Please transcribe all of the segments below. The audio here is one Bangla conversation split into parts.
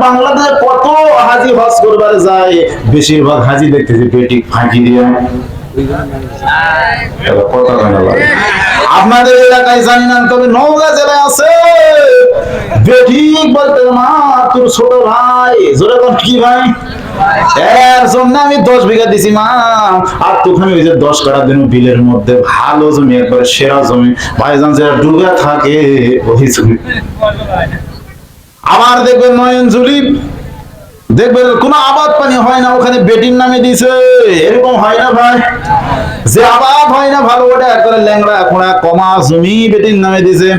বাংলাদেশে কত হাজি হজ করবার যায়, বেশিরভাগ হাজি দেখতেছি পেটি ফাঁকি দিয়ে। কথা কেন লাগে আপনাদের এলাকায় জানি না, তবে নওগাঁ জেলায় আছে বেঠিক বলতে মা তোর ছোট ভাই জোরে কোন কি ভাই এর জন্য আমি 10 বিঘা দিছি মা, আর তোখানে ওই যে 10 কাঠা দিন বিলের মধ্যে ভালো জমি, একবার সেরা জমি ভাইজান, যেটা ডুবে থাকে ওই জমি। আবার দেখবেন নয়নজুলি, দেখবেন কোনো আবাদ পানি হয় না, ওখানে বেটির নামে দিছে, এরকম হয় না ভাই? যে আবাদ হয় না ভালো, ওটা একবারে ল্যাংড়া খোঁড়া কমা জমি বেটির নামে দিছে।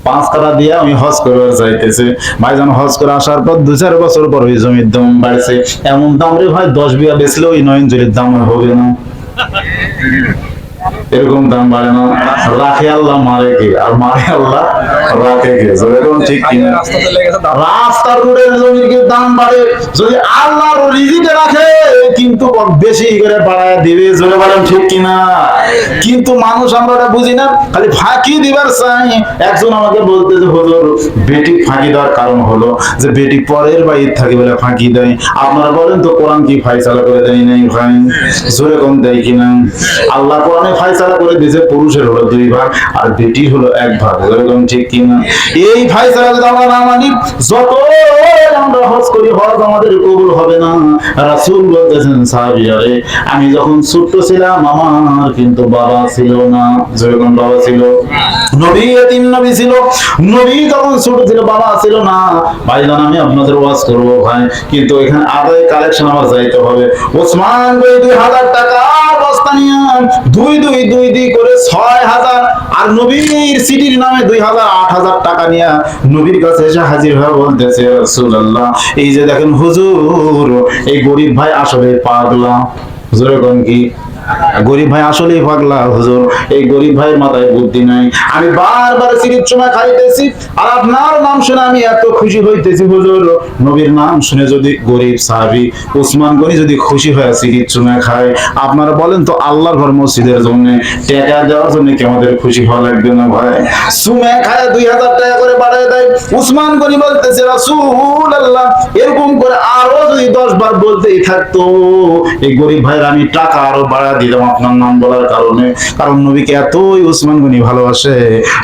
5 কাঠা দিয়ে আমি হজ করে যাইতেছে ভাইজান, হজ করে আসার পর 2-4 বছর পর ওই জমির দাম বাড়ছে, এমন দাম রে ভাই 10 বিঘা বেচলে ওই নয়নজুলির দাম হবে না, এরকম দাম বাড়ে না। রাখে আল্লাহ মারে কে, আর মারে আল্লাহ রাখে কে, এরকম ঠিক কিনা? রাস্তার রোডের জমির দাম বাড়ে যদি আল্লাহর রিজিকে রাখে, কিন্তু বেশি করে বাড়ায় দিবে, জোরে বলেন ঠিক কিনা? কিন্তু মানুষ আমরা এটা বুঝি না, খালি ফাঁকি দিবার চাই। একজন আমাকে বলতে যে হুজুর বেটি ফাঁকি দেওয়ার কারণ হলো যে বেটি পরের বাড়ির থাকে বলে ফাঁকি দেয়। আপনারা বলেন তো কোরআন কি ফায়সালা করে দেয় নাই ভাই? জোরে কোন দেয় কিনা? আল্লাহ কোরআনে ফায়সালা করে দিয়েছে পুরুষের হলো 2 ভাগ আর বেটির হলো 1 ভাগ, এরকম ঠিক কিনা? এই ফায়সালা যদি আমরা না মানি, যত আমরা হজ করি হজ আমাদের কবুল হবে না। রাসূল বলতেছেন সাহাবীরা, আমি যখন ছোট ছিলাম আমার কিন্তু বাবা ছিল না, যখন বাবা ছিল, নবী এতিম নবী ছিল, নবী যখন ছোট ছিল বাবা ছিল না। ভাইজান আমি আপনাদের ওয়াজ করব ভাই, কিন্তু এখানে আদায় কালেকশন আমার যাইতে হবে। ওসমান ভাই 2000 টাকা বস্তা নিয়ে 2 করে 6000, আর নবীর সিটির নামে 2000 8000 টাকা নিয়ে নবীর কাছে এসে হাজির হয়ে বলতেছে রাসূলুল্লাহ, এই যে দেখেন হুজুর, এই গরিব ভাই আসলে পাগলা। হুজুর কোন কি গরিব ভাই আসলেই পাগলা হুজুর, এই গরিব ভাইয়ের মাথায় বুদ্ধি নাই। আমি বারবার সিরিজ সময় খাইতেছি আর আপনার নাম শুনে আমি এত খুশি হইতেছি হুজুর। নবীর নাম শুনে যদি গরিব সাহাবী ওসমান গনি যদি খুশি হয় সিরিজ সময় খায়, আপনারা বলেন তো আল্লাহর ঘর মসজিদের জন্য টাকা দেওয়ার জন্য কি আমাদের খুশি হওয়া লাগবে না ভাই? সুমে খায় 2000 টাকা করে বাড়ায় দেয়। ওসমান গনি বলতেছে রাসূলুল্লাহ, এরকম করে আরো যদি 10 বার বলতেই থাকতো, এই গরিব ভাইয়ের আমি টাকা আরো বাড়া দিলাম আপনার নাম বলার কারণে, কারণ নবীকে এতই ওসমান গনি ভালোবাসে।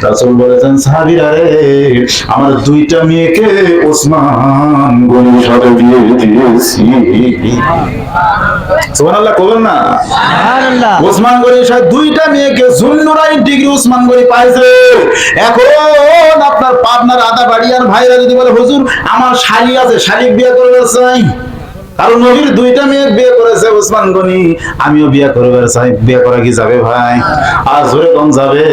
রাসূল বলেছেন সাহাবীরা রে, আমার 2টা মেয়েকে ওসমান গনির সাথে বিয়ে দিয়েছি। সুবহানাল্লাহ কইবেন না? সুবহানাল্লাহ। ওসমান গনির সাথে 2টা মেয়েকে জুলনুরাইন ডিগ্রি ওসমান গনি পাইছে। এখন আপনার পাবনার আদাবাড়িয়ার ভাইরা যদি বলে হুজুর আমার শালি আছে, শালিক বিয়ে করবে চাই, কারণ নবীর 2টা মেয়ে বিয়ে করেছে ওসমান গনি, আমিও বিয়ে করবার চাই, বিয়ে করা কি যাবে ভাই? আর জোরে কম যাবে?